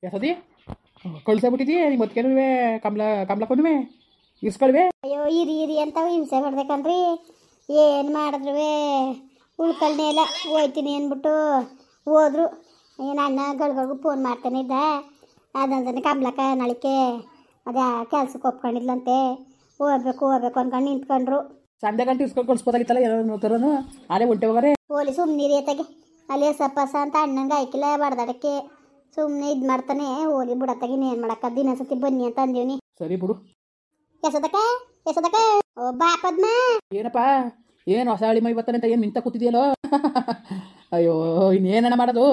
ಎಸದಿ ಕಳ್ಸಬಿಟ್ಟಿದ್ದಿ ನಿಮ್ಮ ಮತ್ಕೇನುವೆ ಕಮ್ಲಕ್ಕೂ ಇಸ್ಕೊಳ್ವೆ. ಅಯ್ಯೋ ಇರಿ ಇರಿ ಅಂತ ಹಿಂಸೆ ಮಾಡ್ಬೇಕನ್ರಿ. ಏನು ಮಾಡಿದ್ರು ಉಳ್ಕಳ್ನೇ ಇಲ್ಲ. ಹೋಯ್ತೀನಿ ಅಂದ್ಬಿಟ್ಟು ಹೋದ್ರು. ಏನು ಅಣ್ಣ ಗಳಿಗೂ ಫೋನ್ ಮಾಡ್ತಾನೆ ಇದ್ದ. ಅದಂತಾನೆ ಕಮ್ಲಕ್ಕ ನಾಳಿಕೆ ಅದೇ ಕೆಲ್ಸಕ್ಕೆ ಒಪ್ಕೊಂಡಿದ್ಲಂತೆ. ಹೋಗ್ಬೇಕು ಅನ್ಕೊಂಡು ನಿಂತ್ಕೊಂಡ್ರು. ಸಂಡೆ ಗಂಟೆ ಇಸ್ಕೊಂಡು ಕಳ್ಸ್ಬೋದಾಗಿತ್ತಲ್ಲ ಏನೋ ತರೋನು ಅಲ್ಲೇ ಹೊಂಟೆ ಹೋಗಾರೆ. ಹೋಲಿ ಸುಮ್ಮನಿರಿ ಅತ್ತಾಗೆ ಅಲ್ಲಿ ಸಪ್ಪಸ ಅಂತ ಅಣ್ಣಂಗೆ ಆಯ್ಕಿಲ್ಲ ಬಡ್ದಾಡಕ್ಕೆ ಸುಮ್ಮನೆ ಇದು ಮಾಡ್ತಾನೆ. ಹೋಲಿ ಬಿಡತ್ತಾಗ ಇನ್ನೇನು ಮಾಡಕ್ಕ ದಿನ ಸತಿ ಬನ್ನಿ ಅಂತ ಅಂದೀವ್ನಿ. ಸರಿ ಬಿಡು. ಎಸದಕ್ಕ ಓ ಬಾ ಪದ್ಮ. ಏನಪ್ಪ ಏನು ಹೊಸ ಹಳಿ ಮೈ ಬರ್ತಾನೆ ಅಂತ ಏನು ನಿಂತ ಕೂತಿದೆಯಲ್ಲೋ. ಅಯ್ಯೋ ಇನ್ನೇನಣ್ಣ ಮಾಡೋದು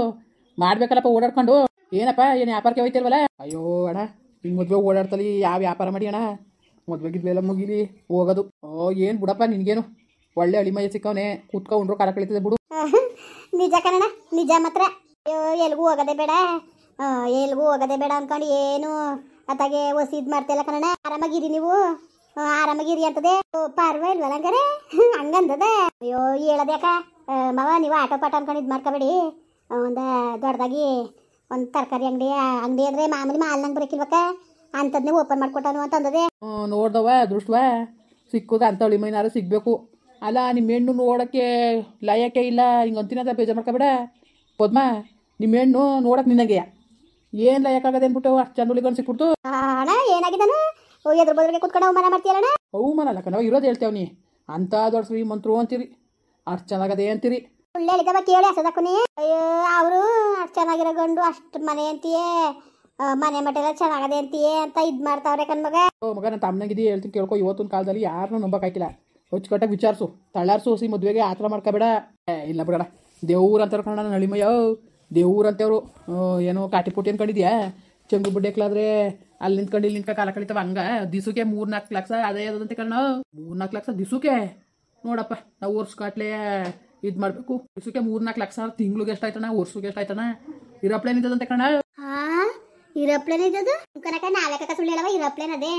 ಮಾಡ್ಬೇಕಲ್ಲಪ್ಪ ಓಡಾಡ್ಕೊಂಡು. ಏನಪ್ಪ ಏನು ವ್ಯಾಪಾರಕ್ಕೆ ಹೋಯ್ತಿಲ್ವಲ್ಲ. ಅಯ್ಯೋ ಅಣ್ಣ ಹಿಂಗೆ ಮದುವೆ ಓಡಾಡ್ತಲಿ ಯಾವ ವ್ಯಾಪಾರ ಮಾಡಿ ಅಣ್ಣ. ಮದುವೆಗಿದ್ವೆಲ್ಲ ಮುಗಿಲಿ ಹೋಗೋದು. ಏನು ಬಿಡಪ್ಪ ನಿನಗೇನು ಒಳ್ಳೆ ಹಳಿ ಮೈ ಸಿಕ್ಕವನೇ ಕೂತ್ಕೊಂಡ್ರು ಕಾರ ಕಳೀತದೆ ಬಿಡು. ನಿಜ ಕಣಣ್ಣ ನಿಜ ಮಾತ್ರ. ಅಯ್ಯೋ ಎಲ್ಗೂ ಹೋಗೋದೇ ಬೇಡ ಅನ್ಕೊಂಡು ಏನು ಅತ್ತಾಗೆ ಹೊಸಿದ್ ಮಾಡ್ತಿಲ್ಲ ಕಣಣ್ಣ. ಆರಾಮಾಗಿರಿ ನೀವು ಆರಾಮಾಗಿರಿ ಅಂತದೆ. ಪರವಾಗಿಲ್ವಲ್ಲ ಹಂಗಾರೆ ಹಂಗಂತದೆ. ಅಯ್ಯೋ ಹೇಳೋದ್ಯಾಕ ಮಾವ ನೀವು ಆಟೋ ಪಾಠ ಅನ್ಕೊಂಡು ಇದು ಮಾಡ್ಕೋಬೇಡಿ. ಒಂದು ದೊಡ್ಡದಾಗಿ ಒಂದು ತರಕಾರಿ ಅಂಗಡಿ ಅಂದರೆ ಮಾಮೂಲಿ ಮಾಲ್ನಂಗೆ ಬರೋಕಿಲ್ವಕ್ಕ ಅಂಥದ್ನೇ ಓಪನ್ ಮಾಡ್ಕೊಟ್ಟಾನು ಅಂತ ಅಂದದೆ. ನೋಡ್ದವ ದೃಷ್ಟವ ಸಿಕ್ಕುದ ಅಂತ ಹಳಿ ಮೈನಾರು ಸಿಗಬೇಕು. ಅಲ್ಲ ನಿಮ್ಮ ಹೆಣ್ಣು ನೋಡೋಕ್ಕೆ ಲಯಕ್ಕೆ ಇಲ್ಲ ಹಿಂಗೆ ಅಂತಿನದ ಬೇಜಾರು ಮಾಡ್ಕೊಬೇಡ ಪದ್ಮ. ನಿಮ್ಮ ಹೆಣ್ಣು ನೋಡಕ್ಕೆ ನಿನಗೆ ಏನು ಲಯಕ್ಕಾಗದೆ ಅಂದ್ಬಿಟ್ಟು ಅಷ್ಟು ಚಂದ ಹುಳಿಕೊಂಡು ಸಿಕ್ಬಿಡ್ತು. ಅಣ್ಣ ಏನಾಗಿದ್ದಾನು ಎದ್ರ ಬದ್ರಿಗೆ ಕುತ್ಕೊಂಡು ಅವಮಾನ ಮಾಡ್ತೀಯಲ್ಲ. ಅವಮಾನ ಅಲ್ಲ ಕಣವ ಇರೋದು ಹೇಳ್ತೇವೆ. ಅಂಥ ದೊಡ್ಡ ಶ್ರೀಮಂತರು ಅಂತೀರಿ ಅಷ್ಟು ಚೆನ್ನಾಗದೆ ಅಂತೀರಿ. ಸುಳ್ಳು ಹೇಳಿದವ ಕೇಳಿ ಹಸದಕ್ಕೂ. ಅಯ್ಯೋ ಅವರು ಅಷ್ಟು ಚೆನ್ನಾಗಿರೋ ಗಂಡು ಅಷ್ಟು ಮನೆ ಅಂತೀಯೇ ಮನೆ ಮಟ್ಟೆಲ್ಲ ಚೆನ್ನಾಗದೆ ಅಂತೀಯೇ ಅಂತ ಇದು ಮಾಡ್ತಾವ್ರೆ ಕಣ್ಮಗ. ಮಗ ನಾನು ತಮ್ಮನಾಗಿದ್ದೀ ಹೇಳ್ತೀನಿ ಕೇಳ್ಕೊ. ಇವತ್ತಿನ ಕಾಲದಲ್ಲಿ ಯಾರನ್ನೂ ನಂಬಕ್ಕಾಗಿಲ್ಲ. ಹೊಚ್ಕಟ್ಟಾಗಿ ವಿಚಾರಿಸು ತಳ್ಳಾರ್ಸು ಸಿ ಮದುವೆಗೆ ಆ ಥರ ಮಾಡ್ಕೋಬೇಡ. ಇಲ್ಲ ಬಿಡೋಣ ದೇವ್ರು ಅಂತಾರೆ ಕಣ ನಾನು ಹಳಿಮಯ್ಯ ದೇವ್ರು ಅಂತೇವ್ರು. ಏನೋ ಕಾಟಿ ಪುಟ್ಟಿ ಅನ್ಕೊಂಡಿದ್ಯಾ ಚೆಂಗು ಬುಡ್ಡೆಕ್ಲಾದ್ರೆ ಅಲ್ಲಿ ನಿಂತ್ಕೊಂಡು ಇಲ್ಲಿ ನಿಂತ್ಕೊಂಡು ಕಾಲ ಕಳಿತಾವ ಹಂಗ ದಿಸುಕ್ಕೆ 3-4 ಲಕ್ಷ ಅದೇ ಅದಂತೆ ಕಣ. 3-4 ಲಕ್ಷ ದಿಸುಕ್ಕೆ ನೋಡಪ್ಪ ನಾವು ವರ್ಷಗಟ್ಲೆ ಇದು ಮಾಡಬೇಕು. ದಿಸುಕ್ಕೆ 3-4 ಲಕ್ಷ ತಿಂಗ್ಳಿಗೆ ಎಷ್ಟಾಯ್ತಣ್ಣ ವರ್ಷಕ್ಕೆ ಎಷ್ಟಾಯ್ತಣ್ಣ. ಇರೋಪ್ಲೇನ್ ಇದ್ದದಂತೆ ಕಣ. ಇರೋಪ್ಲೇನ್ ಇದ್ದದು ಕನಕ ನಾಲ್ಕ ಸುಳ್ಳು ಹೇಳವ. ಇರೋಪ್ಲೇನ್ ಅದೇ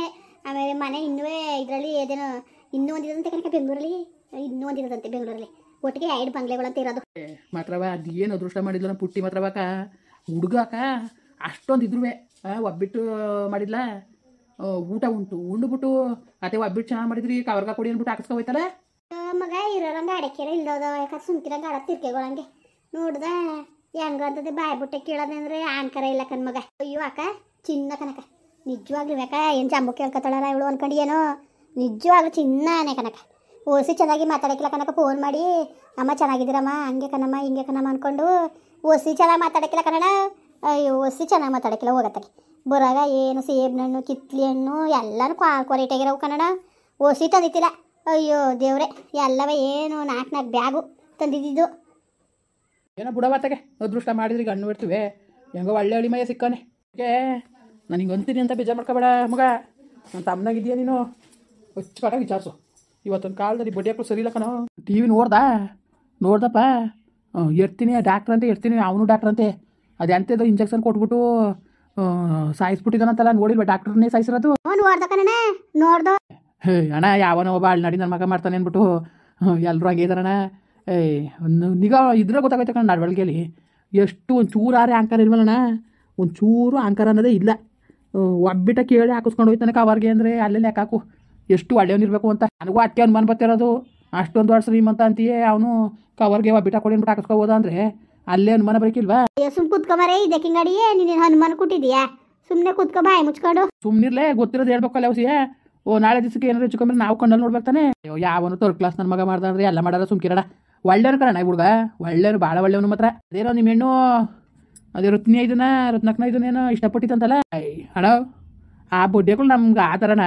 ಆಮೇಲೆ ಮನೆ ಇನ್ನೂ ಇದರಲ್ಲಿ ಏನೇನೋ ಇನ್ನೂ ಒಂದಿದಂತೆ ಕನಕ ಬೆಂಗಳೂರಲ್ಲಿ ಇನ್ನೂ ಒಂದಿದಂತೆ ಬೆಂಗಳೂರಲ್ಲಿ ಒಟ್ಟಿಗೆ 2 ಬಂಗ್ಲೆಗಳಂತ ಇರೋದು. ಮಾತ್ರವ ಅದೇನು ಅದೃಷ್ಟ ಮಾಡಿದ್ಲ ನಮ್ಮ ಪುಟ್ಟಿ ಮಾತ್ರವಾಕ ಹುಡುಗಾಕ ಅಷ್ಟೊಂದು ಇದ್ರು ಒಬ್ಬಿಟ್ಟು ಮಾಡಿದ್ಲ. ಊಟ ಉಂಡುಬಿಟ್ಟು ಅದೇ ಒಬ್ಬಿಟ್ಟು ಚೆನ್ನಾಗಿ ಮಾಡಿದ್ರಿ ಕವರ್ಗ ಕೊಡಿ ಅಂದ್ಬಿಟ್ಟು ಹಾಕಿಸ್ಕೊ ಹೋಯ್ತಲ್ಲ ಮಗ. ಇರೋರಂಗೆ ಅಡಕೆರ ಇಲ್ದೋದ ಯಾಕಂದ್ರೆ ಸುಮ್ಕಿರಂಗೆ ಆಡ ತಿರ್ಕೆಗಳಂಗೆ ನೋಡ್ದ ಹೆಂಗಂತದೆ ಬಾಯ್ ಬುಟ್ಟೆ ಕೇಳೋದಂದ್ರೆ ಆನ್ಕರ ಇಲ್ಲ ಕಣ್ಮಗ. ಅಯ್ಯೋ ಅಕ್ಕ ಚಿನ್ನ ಕನಕ ನಿಜವಾಗ್ಲೂ ಯಾಕ ಏನು ಜಂಬು ಕೇಳ್ಕೊತಾಳ ಇವಳು ಅನ್ಕೊಂಡು ಏನೋ ನಿಜವಾಗ್ಲೂ ಚಿನ್ನನೇ ಕನಕ. ಓಸಿ ಚೆನ್ನಾಗಿ ಮಾತಾಡಕ್ಕಿಲ್ಲ ಕನಕ. ಫೋನ್ ಮಾಡಿ ಅಮ್ಮ ಚೆನ್ನಾಗಿದ್ದೀರಮ್ಮ ಹಂಗೆ ಕಣಮ್ಮ ಹಿಂಗೆ ಕಣಮ್ಮ ಅಂದ್ಕೊಂಡು ಓಸಿ ಚೆನ್ನಾಗಿ ಮಾತಾಡಕ್ಕಿಲ್ಲ ಕನ್ನಡ. ಅಯ್ಯೋ ಓಸಿ ಚೆನ್ನಾಗಿ ಮಾತಾಡಕ್ಕಿಲ್ಲ ಹೋಗತ್ತಾಗೆ ಬರಾಗ ಏನು ಸೇಬು ಹಣ್ಣು ಕಿತ್ಲಿ ಹಣ್ಣು ಎಲ್ಲನೂ ಕ್ವಾಲಿಟಿಯಾಗಿರೋವು ಕನ್ನಡ. ಓಸಿ ತಂದಿತ್ತಿಲ್ಲ. ಅಯ್ಯೋ ದೇವ್ರೆ ಎಲ್ಲವ ಏನು 4 ಬ್ಯಾಗು ತಂದಿದ್ದು. ಏನೋ ಬುಡವತ್ತಾಗೆ ಅದೃಷ್ಟ ಮಾಡಿದ್ರಿ ಗಣ್ಣು ಬಿಡ್ತೀವಿ ಹೆಂಗೋ ಒಳ್ಳೆ ಹಳಿ ಮಯ ಸಿಕ್ಕಾನೆ. ನಾನು ಹಿಂಗೆ ಅಂತೀನಿ ಅಂತ ಬೇಜಾರು ಮಾಡ್ಕೋಬೇಡ ಮಗ. ನಾನು ತಮ್ಮನಾಗಿದ್ದೀಯ ನೀನು ಹೊಚ್ಕಟ ವಿಚಾರಿಸು. ಇವತ್ತೊಂದು ಕಾಲದಲ್ಲಿ ಬಡ್ಡಿ ಹಾಕಲು ಸರಿ ಇಲ್ಲ ಕಣೋ. ಟಿ ವಿ ನೋಡ್ದಪ್ಪ ಎರ್ತೀನಿ ಡಾಕ್ಟ್ರ್ ಅಂತ ಎರ್ತೀನಿ. ಅವನು ಡಾಕ್ಟ್ರ್ ಅಂತೆ ಅದು ಎಂಥದ್ದು ಇಂಜೆಕ್ಷನ್ ಕೊಟ್ಬಿಟ್ಟು ಸಾಯಿಸ್ಬಿಟ್ಟಿದ್ದಾನಂತಲ್ಲ ನೋಡಿಲ್ವ ಡಾಕ್ಟ್ರನ್ನೇ ಸಾಯಿಸಿರೋದು. ನೋಡ್ದು ಅಣ್ಣ ಯಾವನೋ ಒಬ್ಬ ಅಳ್ನಾಡಿ ನನ್ನ ಮಗ ಮಾಡ್ತಾನೆ ಅಂದ್ಬಿಟ್ಟು ಎಲ್ಲರೂ ಹಂಗೆ ಇದ್ದಾರಣ್ಣ. ಒಂದು ನಿಗಾ ಇದ್ರೆ ಗೊತ್ತಾಗೈತೆ ಕಣ ನಡವಳಿಕೆಯಲ್ಲಿ ಎಷ್ಟು ಒಂದು ಚೂರು ಆಂಕರ್ ಇಲ್ವಲ್ಲಣ್ಣ. ಒಂದು ಚೂರು ಆಂಕರ್ ಅನ್ನೋದೇ ಇಲ್ಲ. ಒಬ್ಬಿಟ್ಟ ಕೇಳಿ ಹಾಕಿಸ್ಕೊಂಡು ಹೋಯ್ತಾನೆ ಕವರ್ಗೆ ಅಂದರೆ ಅಲ್ಲೆಲ್ಲ ಯಾಕಾಕು ಎಷ್ಟು ಒಳ್ಳೆಯವನಿರ್ಬೇಕು ಅಂತ ನನಗೂ ಅಟ್ಟೆ ಅನುಮಾನ ಬರ್ತಿರೋದು. ಅಷ್ಟೊಂದು ದೊಡ್ಡ ಶ್ರೀಮಂತ ಅಂತೀಯೇ ಅವನು ಕವರ್ಗೆ ಒಬ್ಬಿಟ್ಟ ಕೊಡಿ ಅಂದ್ಬಿಟ್ಟು ಹಾಕಿಸ್ಕೋಬೋದ ಅಂದರೆ ಅಲ್ಲೇ ಅನುಮಾನ ಬರೋಕಿಲ್ವಾ. ಸುಮ್ಮನೆ ಕುತ್ಕೊಂಬಾರೆ ಇದಕ್ಕೆ ಗಾಡಿಯೇ ನೀನು ಹನುಮಾನ ಕೊಟ್ಟಿದ್ದೀಯಾ. ಸುಮ್ಮನೆ ಕುತ್ಕೊ ಬಾಯಿ ಮುಚ್ಕೊಂಡು ಸುಮ್ಮನಿರ್ಲೇ ಗೊತ್ತಿರೋದು ಹೇಳ್ಬೇಕಲ್ಲ ಹೊಸಿಯೇ. ನಾಳೆ ದಿವಸಕ್ಕೆ ಏನಾರು ಹೆಚ್ಚುಕೊಂಡ್ರೆ ನಾವು ಕಣ್ಣಲ್ಲಿ ನೋಡ್ಬೇಕು ತಾನೆ. ಯಾವನು 3rd ಕ್ಲಾಸ್ ನನ್ನ ಮಗ ಮಾಡ್ದಂದ್ರೆ ಎಲ್ಲ ಮಾಡೋದು ಸುಮ್ಕಿರಣ. ಒಳ್ಳೆಯವ್ರು ಕಣ ಹುಡುಗ ಒಳ್ಳೆಯವ್ರು ಭಾಳ ಒಳ್ಳೆಯವನು ಮಾತ್ರ. ಅದೇನೋ ನಿಮ್ಮ ಹೆಣ್ಣು ಅದೇ ರತ್ನಕ್ಕನ ಇದನ್ನೇನೋ ಇಷ್ಟಪಟ್ಟಿತ್ತಂತಲ್ಲ. ಅಣ್ಣ ಆ ಬಡ್ಡೆಗಳು ನಮ್ಗೆ ಆ ಥರನ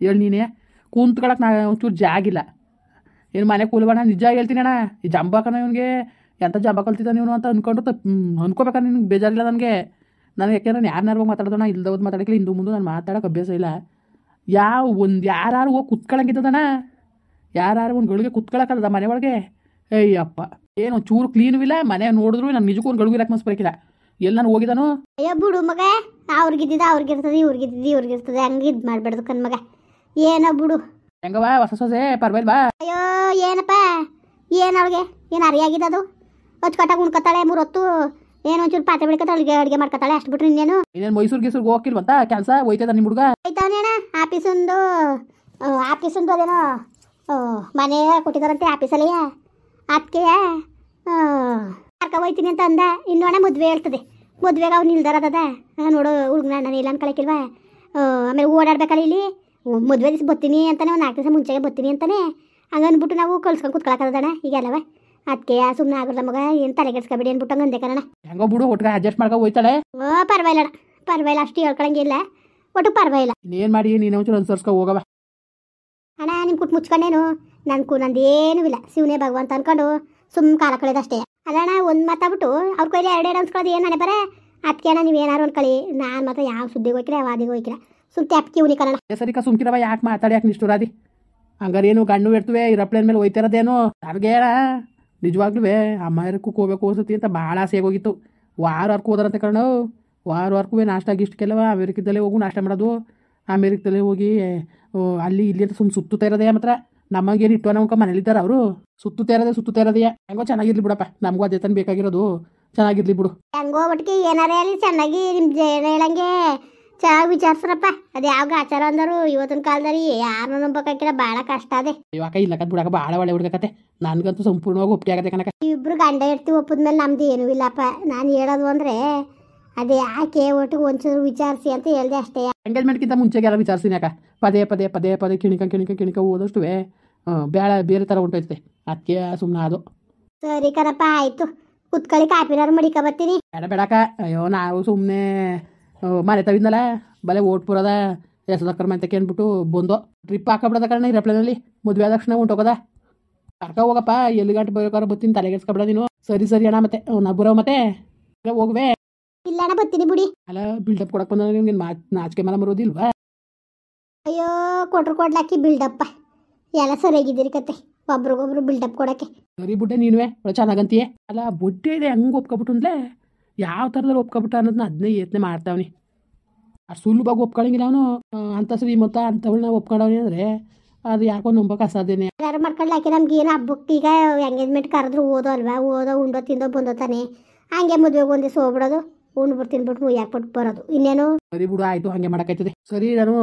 ಹೇಳಿ ನೀನೇ ಕೂತ್ಕೊಳಕ್ಕೆ ಒಂಚೂರು ಜಾಗಿಲ್ಲ. ಏನು ಮನೆ ಕೂಲ್ಬಣ ನಿಜ ಹೇಳ್ತೀನಿ ಅಣ್ಣ. ಈ ಜಂಬಾಕನ ಇವನಿಗೆ ಎಂಥ ಜಂಬ ಕಲ್ತಿದ್ದಾನೆ ಇವನು ಅಂತ ಅಂದ್ಕೊಂಡು ಅನ್ಕೋಬೇಕಾ ನಿನ್ಗೆ ಬೇಜಾರಿಲ್ಲ ನನಗೆ. ಯಾಕೆಂದ್ರೆ ನಾನು ಯಾರನ್ನಾರು ಹೋಗಿ ಮಾತಾಡೋಣ ಇಲ್ದೋದು ಮಾತಾಡೋಕ್ಕಿಲ್ಲ. ಹಿಂದೂ ಮುಂದೆ ನಾನು ಮಾತಾಡೋಕೆ ಅಭ್ಯಾಸ ಇಲ್ಲ. ಯಾರು ಹೋಗಿ ಕುತ್ಕೊಳ್ಳಂಗಿದ್ದದಣ್ಣ. ಯಾರು ಒಂದು ಗಳಿಗೆ ಕುತ್ಕೊಳ್ಳೋಕ್ಕದ ಮನೆ ಒಳಗೆ. ಅಯ್ಯಪ್ಪ ಏನು ಚೂರು ಕ್ಲೀನು ಇಲ್ಲ. ಮನೆ ನೋಡಿದ್ರು ನಾನು ನಿಜಕ್ಕೂ ಒಂದು ಗಳಿಗೂ ಇರಕ್ಕೆ ಮನ್ಸು ಎಲ್ಲಿ ನಾನು ಹೋಗಿದ್ದಾನು. ಅಯ್ಯೋ ಬಿಡು ಮಗ ಅವ್ರಿಗಿದ್ದಿದ್ದು ಅವ್ರಿಗಿರ್ತದೆ ಇವ್ರಿಗಿರ್ತದೆ ಹಂಗೆ ಇದು ಮಾಡಬೇಡ್ದು ಕಣ್ಮಗ. ಏನೋ ಬಿಡು ಹೆಂಗವ ಹೊಸ ಸೊಸೆ ಪರವಾಗಿಲ್ವಾ. ಅಯ್ಯೋ ಏನಪ್ಪ ಏನು ಅವ್ಳಿಗೆ ಏನು ಅರಿಯಾಗಿದೆ ಅದು. ಅಚ್ಚುಕಟ್ಟಾಗಿ ಉಣ್ಕೊತಾಳೆ 3 ಹೊತ್ತು ಏನು ಒಂಚೂರು ಪಾತ್ರೆ ಬೆಳಕತ್ತ ಅಡುಗೆ ಮಾಡ್ಕೊತಾಳೆ ಅಷ್ಟು ಬಿಟ್ರೆ ಇನ್ನೇನು. ಇನ್ನೇನು ಮೈಸೂರು ಹೋಗಿಲ್ವಂತ ಕೆಲಸ ಹೋಯ್ತದ ನಿಮ್ಮ ಹುಡುಗ? ಆಯ್ತಾವನೇಣ ಆಫೀಸೊಂದು ಅದೇನೋ ಮನೆ ಕೊಟ್ಟಿದ್ದಾರಂತೆ ಆಫೀಸಲ್ಲಿ. ಅದಕ್ಕೆ ಕರ್ಕ ಹೋಯ್ತೀನಿ ಅಂತ ಅಂದ. ಇನ್ನು ಅಣ್ಣ ಮದುವೆ ಹೇಳ್ತದೆ, ಮದುವೆಗೆ ಅವ್ನು ನಿಲ್ದಾರದ ನೋಡು ಹುಡುಗನ ಅಣ್ಣನ ಇಲ್ಲ ಅನ್ಕೊಳಕಿಲ್ವಾ. ಆಮೇಲೆ ಓಡಾಡ್ಬೇಕಲ್ಲ ಇಲ್ಲಿ, ಮದುವೆ ದಿವಸ ಬರ್ತೀನಿ ಅಂತಾನೆ, ಒಂದು 4 ದಿವಸ ಮುಂಚೆಗೆ ಬರ್ತೀನಿ ಅಂತಾನೆ. ಹಂಗನ್ಬಿಟ್ಟು ನಾವು ಕಳ್ಸ್ಕೊಂಡು ಕುತ್ಕೊಳಕದಣ್ಣ ಈಗೆಲ್ಲವ. ಅದಕ್ಕೆ ಸುಮ್ಮನೆ ಆಗೋಲ್ಲ ಮಗ, ಏನು ತಲೆಗೆಡ್ಸ್ಕೊಬೇಡಿ ಅಂದ್ಬಿಟ್ಟು ಹಂಗೆ ಅಂದೆ ಕಣ. ಹೆಂಗೋ ಬಿಡು, ಒಟ್ಟಿಗೆ ಅಡ್ಜಸ್ಟ್ ಮಾಡ್ಕೊ ಹೋಯ್ತಾಳೆ. ಪರವಾಗಿಲ್ಲ ಅಣ್ಣ, ಪರವಾಗಿಲ್ಲ, ಅಷ್ಟು ಹೇಳ್ಕೊಳಂಗಿಲ್ಲ, ಒಟ್ಟು ಪರವಾಗಿಲ್ಲ. ಇನ್ನೇನು ಮಾಡಿ ನೀನು ಒಂಚೂರು ಅನ್ಸರ್ಸ್ಕೊ ಹೋಗವ ಅಣ್ಣ. ನಿಮ್ಮ ಕುಟ್ ಮುಚ್ಕೊಂಡೇನು ನಂದೇನೂ ಇಲ್ಲ, ಶಿವನೇ ಭಗವಂತ ಅನ್ಕೊಂಡು ಸುಮ್ಮನೆ ಕಾಲ ಕಳೆದಷ್ಟೇ. ಅಲ್ಲ ಅಣ್ಣ, ಒಂದು ಮಾತಾಡ್ಬಿಟ್ಟು ಅವ್ರ ಕೈಲಿ 2 ಅನ್ಸ್ಕೊಳ್ಳೋದು ಏನು ಬರ. ಅದಕ್ಕೆ ಅಣ್ಣ ನೀವೇನಾರು ಅನ್ಕೊಳ್ಳಿ, ನಾನು ಮಾತ್ರ ಯಾವ ಸುದ್ದಿಗೆ ಹೋಗಿಲ್ಲ, ವಾದಿಗೆ ಹೋಗಿಲ್ಲ, ಸುಮ್ಮನೆ ಟ್ಯಾಪ್ಕಿ ಉನಿ ಕಣ. ಸರಿ ಸುಮ್ಕಿರವ, ಯಾಕೆ ಮಾತಾಡಿ ಯಾಕೆ ನಿಷ್ಠುರಾದಿ? ಹಂಗಾರೇನು ಗಣ್ಣು ಇರ್ತವೆ ಇರಪ್ಲೇನ್ ಮೇಲೆ ಹೋಯ್ತಿರೋದೇನು? ನನಗೇನ ನಿಜವಾಗ್ಲೂ ಅಮ್ಮ ಇರಕ್ಕೂ ಹೋಗ್ಬೇಕು ಅನ್ಸುತ್ತಿ ಅಂತ ಭಾಳ ಆಸೆ ಹೋಗಿತ್ತು. ವಾರಕ್ಕೆ ಹೋದ್ರಂತೆ ಕಣ್ಣು, ವಾರಕ್ಕೂ ನಾಷ್ಟ ಗಿಷ್ಟಕ್ಕೆಲ್ಲವ ಅಮೇರಿಕದಲ್ಲೇ ಹೋಗು ನಾಷ್ಟ ಮಾಡೋದು. ಅಮೇರಿಕದಲ್ಲೇ ಹೋಗಿ ಅಲ್ಲಿ ಇಲ್ಲಿ ಅಂತ ಸುತ್ತುತ್ತಾ ಇರೋದೇ. ಮಾತ್ರ ನಮಗೇನು ಇಟ್ಟು ನಮ್ಗೆ ಮನೇಲಿದ್ದಾರೆ ಅವರು. ಸುತ್ತುತ್ತಾ ಇರೋದೇ ಹೆಂಗೋ ಚೆನ್ನಾಗಿರ್ಲಿ ಬಿಡಪ್ಪ, ನಮಗೂ ಅದೇ ತಾನು ಬೇಕಾಗಿರೋದು, ಚೆನ್ನಾಗಿರ್ಲಿ ಬಿಡು. ಹೆಂಗೋ ಒಟ್ಟಿಗೆ ಏನಾರೇ ಅಲ್ಲಿ ಚೆನ್ನಾಗಿ ನಿಮ್ಮ ಹೇಳಂಗೆ ಚೆನ್ನಾಗಿ ವಿಚಾರಿಸ್ರಪ್ಪ. ಅದು ಯಾವ ಆಚಾರ ಅಂದರು ಇವತ್ತಿನ ಕಾಲದಲ್ಲಿ ಯಾರನ್ನ ನಂಬಕ್ಕಾಗಿಲ್ಲ, ಭಾಳ ಕಷ್ಟ ಅದೇ. ಇವಾಗ ಇಲ್ಲಕ್ಕ ಬಿಡಕ ಭಾಳ ಒಳ್ಳೆ ಹುಡುಗಕತೆ, ನನಗಂತೂ ಸಂಪೂರ್ಣವಾಗಿ ಒಪ್ಪಿಗೆ ಆಗತ್ತೆ ಕಣಕ. ಇಬ್ರು ಗಂಡ ಇರ್ತೀವಿ ಒಪ್ಪದ್ಮೇಲೆ ನಮ್ದು ಏನೂ ಇಲ್ಲಪ್ಪ. ನಾನು ಹೇಳೋದು ಅಂದರೆ ಅದೇ ಯಾಕೆ ಒಟ್ಟಿಗೆ ಒಂಚೂರು ವಿಚಾರಿಸಿ ಅಂತ ಹೇಳ್ದೆ ಅಷ್ಟೇ. ಎಂಗೇಜ್ಮೆಂಟ್ಗಿಂತ ಮುಂಚೆಗೆ ಎಲ್ಲ ವಿಚಾರಿಸ್ತೀನಿ ಯಾಕ, ಪದೇ ಕಿಣಿಕ ಓದಷ್ಟು ಬೇರೆ ಥರ ಹೊಂಟೈತೆ. ಅದಕ್ಕೆ ಸುಮ್ಮನೆ ಅದು. ಸರಿ ಕಣಪ್ಪ, ಆಯಿತು, ಕುತ್ಕೊಳ್ಳಿ, ಕಾಪಿನಾರು ಮಡಿಕ ಬರ್ತೀನಿ. ಬೇಡಕ, ಅಯ್ಯೋ ನಾವು ಸುಮ್ಮನೆ ಮನೆ ತವಿದ್ನಲ್ಲ ಬಲೆ ಓಟ್ಪುರದ ಹೆಸದಕ್ಕರ ಮಂತಕ್ಕೆ ಅಂದ್ಬಿಟ್ಟು ಬಂದು ಟ್ರಿಪ್ ಹಾಕಬಿಡೋದ ಕಣ ಇರಪ್ಲೇನಲ್ಲಿ. ಮದುವೆ ಆದ ತಕ್ಷಣ ಹೊಂಟೋಗೋದ. ಕರ್ಕ ಹೋಗಪ್ಪ, ಎಲ್ಲಿ ಗಂಟೆ ಬೇಕಾದ್ರೆ ಬರ್ತೀನಿ, ತಲೆಗೆಡ್ಸ್ಕೊಬೇಡ ನೀನು. ಸರಿ ಅಣ್ಣ, ಮತ್ತೆ ನಾ ಬರೋ ಮತ್ತೆ ಹೋಗುವೆ. ಇಲ್ಲ ಅಣ್ಣ, ಬರ್ತೀನಿ ಬಿಡಿ. ಅಲ್ಲ ಬಿಲ್ಡಪ್ ಕೊಡಕ್ಕೆ ಬಂದ ನಿಮ್ಗೆ ನಾಚಿಕೆ ಮೇಲೆ ಬರೋದಿಲ್ವಾ? ಅಯ್ಯೋ ಕೊಡ್ಲಾಕಿ ಬಿಲ್ಡಪ್ಪ, ಎಲ್ಲ ಸರಿಯಾಗಿದ್ದೀರಿ ಕತೆ, ಒಬ್ರಿಗೊಬ್ರು ಬಿಲ್ಡಪ್ ಕೊಡೋಕ್ಕೆ. ಸರಿ ಬುಡ್ಡೆ ನೀನುವೆ ಒಳ್ಳೆ ಚೆನ್ನಾಗಂತೀಯ. ಅಲ್ಲ ಬುಡ್ಡೆ ಇದೆ ಹೆಂಗೆ ಒಪ್ಕೊಬಿಟ್ಟು ಅಂದ್ರೆ ಯಾವ ಥರದಲ್ಲಿ ಒಪ್ಕೊಬಿಟ್ಟ ಅನ್ನೋದನ್ನ ಅದನ್ನೇ ಯತ್ನೆ ಮಾಡ್ತಾವನಿ. ಅಷ್ಟು ಸುಲಭವಾಗಿ ಒಪ್ಕೊಳ್ಳಂಗಿಲ್ಲ ಅವನು. ಅಂಥ ಶ್ರೀಮಂತ ಅಂಥವಳನ್ನ ಒಪ್ಕೊಂಡವನಿ ಅಂದರೆ ಅದು ಯಾಕೋ ನಂಬಕ್ಕೆ ಅಸಾಧ್ಯನೇ. ಯಾರು ಮಾಡ್ಕೊಳ್ಳಾಕಿ ನಮ್ಗೆ ಏನು ಹಬ್ಬಕ್ಕೆ ಈಗ ಎಂಗೇಜ್ಮೆಂಟ್ ಕರೆದ್ರು ಓದೋ ಅಲ್ವಾ, ಓದೋ ಉಂಡೋ ತಿಂದೋ ಬಂದೋ ತಾನೆ. ಹಂಗೆ ಮದುವೆಗೆ ಒಂದಿವ್ಸ ಹೋಗ್ಬಿಡೋದು, ಉಂಡು ತಿನ್ಬಿಟ್ಟು ಯಾಕ್ಬಿಟ್ಟು ಬರೋದು, ಇನ್ನೇನು. ಸರಿ ಬಿಡು, ಆಯಿತು, ಹಂಗೆ ಮಾಡೋಕ್ಕಾಯ್ತದೆ. ಸರಿ ನಾನು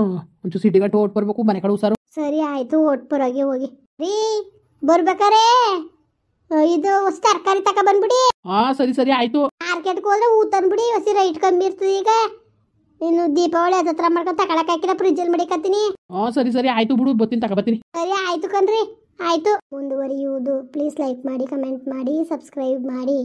ಒಂಚೂರು ಸಿಟಿಗಟ್ಟು ಓಟ್ ಬರಬೇಕು, ಮನೆ ಕಡೆ ಹುಷಾರು. ಸರಿ ಆಯಿತು, ಓಟ್ ಬರೋಗಿ ಹೋಗಿ ರೀ. ಬರ್ಬೇಕಾರೆ ಇದು ತರಕಾರಿ ತಕ ಬಂದ್ಬಿಡಿ. ಹಾಂ ಸರಿ ಆಯಿತು. ಮಾರ್ಕೆಟ್ಗೆ ಹೋದ್ರೆ ಹೂ ತಂದ್ಬಿಡಿ, ಹೊಸಿ ರೈಟ್ ಕಮ್ಮಿ ಇರ್ತದೆ ಈಗ. ಇನ್ನು ದೀಪಾವಳಿ ಅದತ್ರ ಮಾಡ್ಕೊಂಡು ತಗೊಳಕ್ ಹಾಕಿಲ್ಲ, ಫ್ರಿಜ್ಜಲ್ಲಿ ಮಡಿಕತ್ತೀನಿ. ಹಾಂ ಸರಿ ಆಯಿತು ಬಿಡು, ಬರ್ತೀನಿ ತಗೊಬತ್ತೀನಿ. ಸರಿ ಆಯಿತು ಕಣ್ರಿ, ಆಯಿತು. ಮುಂದುವರಿಯುವುದು. ಪ್ಲೀಸ್ ಲೈಕ್ ಮಾಡಿ, ಕಮೆಂಟ್ ಮಾಡಿ, ಸಬ್ಸ್ಕ್ರೈಬ್ ಮಾಡಿ.